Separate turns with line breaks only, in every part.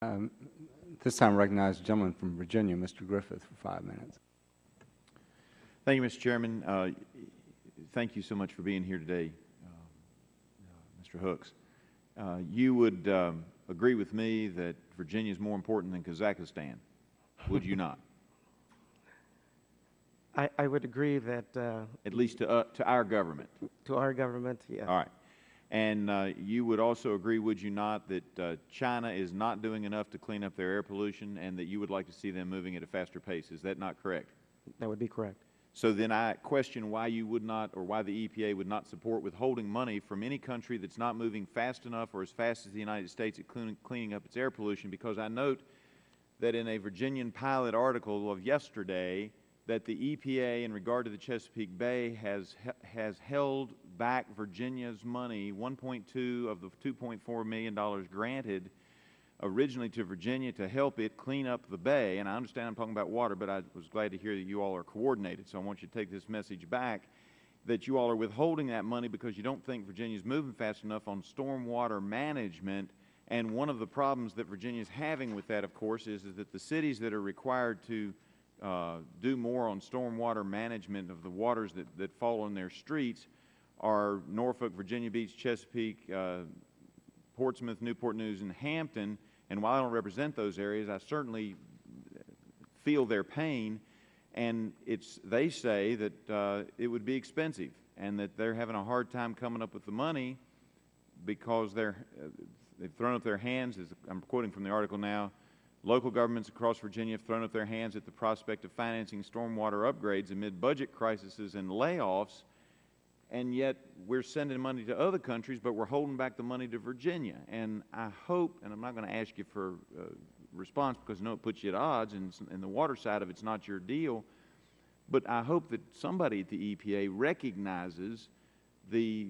Um, This time I recognize the gentleman from Virginia, Mr. Griffith, for 5 minutes.
Thank you, Mr. Chairman. Thank you so much for being here today, Mr. Hooks. You would agree with me that Virginia is more important than Kazakhstan, would you not?
I would agree that
At least to our government.
to our government, yes.
All right. And you would also agree, would you not, that China is not doing enough to clean up their air pollution and that you would like to see them moving at a faster pace. Is that not correct?
That would be correct.
So then I question why you would not, or why the EPA would not support withholding money from any country that's not moving fast enough or as fast as the United States at cleaning up its air pollution, because I note that in a Virginian Pilot article of yesterday that the EPA, in regard to the Chesapeake Bay, has held back Virginia's money, 1.2 of the $2.4 million granted originally to Virginia to help it clean up the bay. And I understand I'm talking about water, but I was glad to hear that you all are coordinated. So I want you to take this message back, that you all are withholding that money because you don't think Virginia's moving fast enough on stormwater management. And one of the problems that Virginia's having with that, of course, is that the cities that are required to do more on stormwater management of the waters that fall on their streets are Norfolk, Virginia Beach, Chesapeake, Portsmouth, Newport News, and Hampton. And while I don't represent those areas, I certainly feel their pain. And they say that it would be expensive and that they're having a hard time coming up with the money because they've thrown up their hands, as I'm quoting from the article now. Local governments across Virginia have thrown up their hands at the prospect of financing stormwater upgrades amid budget crises and layoffs, and yet we're sending money to other countries, but we're holding back the money to Virginia. And I hope, and I'm not going to ask you for a response because I know it puts you at odds, and the water side of it's not your deal, but I hope that somebody at the EPA recognizes the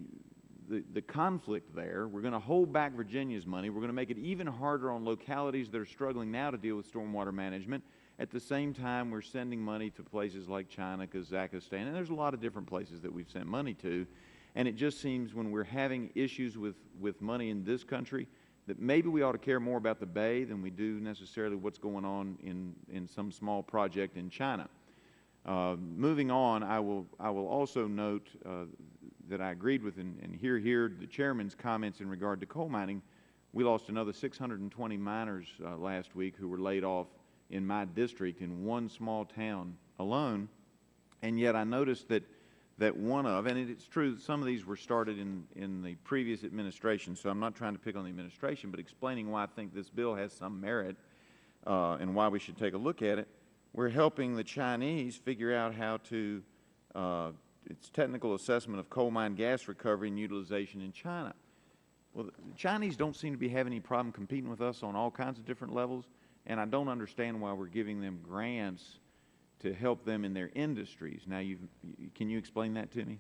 conflict there. We're going to hold back Virginia's money. We're going to make it even harder on localities that are struggling now to deal with stormwater management. At the same time, we're sending money to places like China, Kazakhstan, and there's a lot of different places that we've sent money to. And it just seems when we're having issues with money in this country that maybe we ought to care more about the Bay than we do necessarily what's going on in some small project in China. Moving on, I will also note that I agreed with and hear the Chairman's comments in regard to coal mining. We lost another 620 miners last week who were laid off in my district in one small town alone. And yet I noticed that one of, and it's true that some of these were started in the previous administration, so I'm not trying to pick on the administration, but explaining why I think this bill has some merit and why we should take a look at it. We're helping the Chinese figure out how to, it's technical assessment of coal mine gas recovery and utilization in China. Well, the Chinese don't seem to be having any problem competing with us on all kinds of different levels, and I don't understand why we're giving them grants to help them in their industries. Now, can you explain that to me?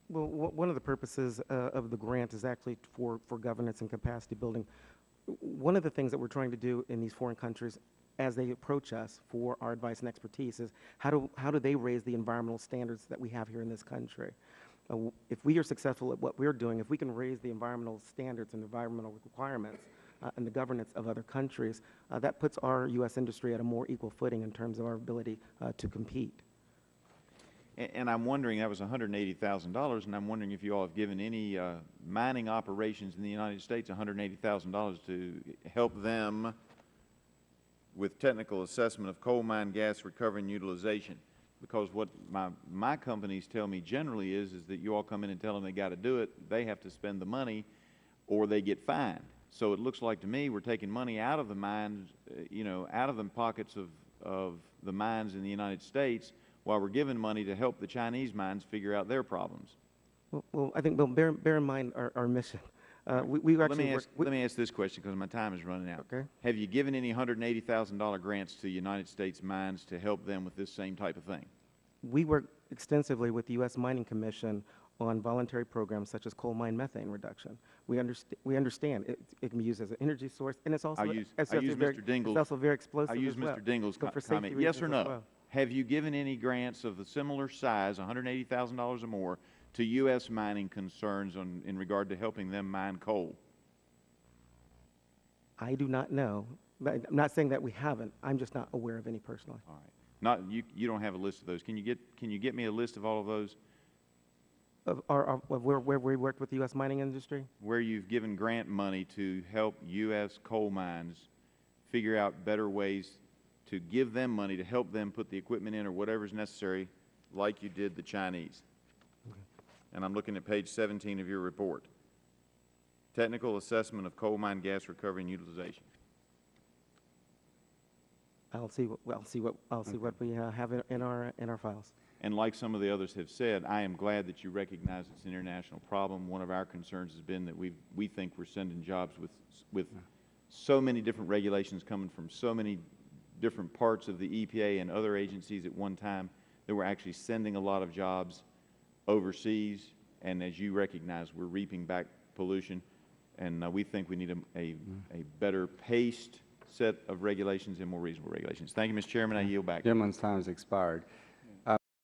Well, one of the purposes of the grant is actually for governance and capacity building. One of the things that we're trying to do in these foreign countries as they approach us for our advice and expertise is how do they raise the environmental standards that we have here in this country? If we are successful at what we're doing, if we can raise the environmental standards and environmental requirements and the governance of other countries, that puts our U.S. industry at a more equal footing in terms of our ability to compete.
And I'm wondering, that was $180,000, and I'm wondering if you all have given any mining operations in the United States $180,000 to help them with technical assessment of coal mine gas recovery and utilization. Because what my companies tell me generally is that you all come in and tell them they got to do it, they have to spend the money or they get fined. So it looks like to me we're taking money out of the mines, out of the pockets of the mines in the United States while we're giving money to help the Chinese mines figure out their problems.
Well, I think, Bill, bear in mind our mission. We've actually
let me ask this question because my time is running out.
Okay.
Have you given any $180,000 grants to United States mines to help them with this same type of thing?
We work extensively with the U.S. Mining Commission on voluntary programs such as coal mine methane reduction. We understand it can be used as an energy source, and it's also It's also very explosive.
I use Mr. Dingell's comment. Yes or no?
Well.
Have you given any grants of a similar size, $180,000 or more, to U.S. mining concerns in regard to helping them mine coal?
I do not know But I'm not saying that we haven't. I'm just not aware of any personally.
All right. Not, you don't have a list of those. Can you get me a list of all of those
Of where we worked with the U.S. mining industry?
where you've given grant money to help U.S. coal mines figure out better ways to give them money to help them put the equipment in or whatever's necessary, like you did the Chinese?
Okay.
And I'm looking at page 17 of your report. Technical assessment of coal mine gas recovery and utilization.
I'll see what we have in our files.
And like some of the others have said, I am glad that you recognize it's an international problem. One of our concerns has been that we think we're sending jobs with so many different regulations coming from so many different parts of the EPA and other agencies at one time, that we're actually sending a lot of jobs overseas. And as you recognize, we're reaping back pollution. And we think we need a better paced set of regulations and more reasonable regulations. Thank you, Mr. Chairman. I yield back.
Gentleman's time has expired.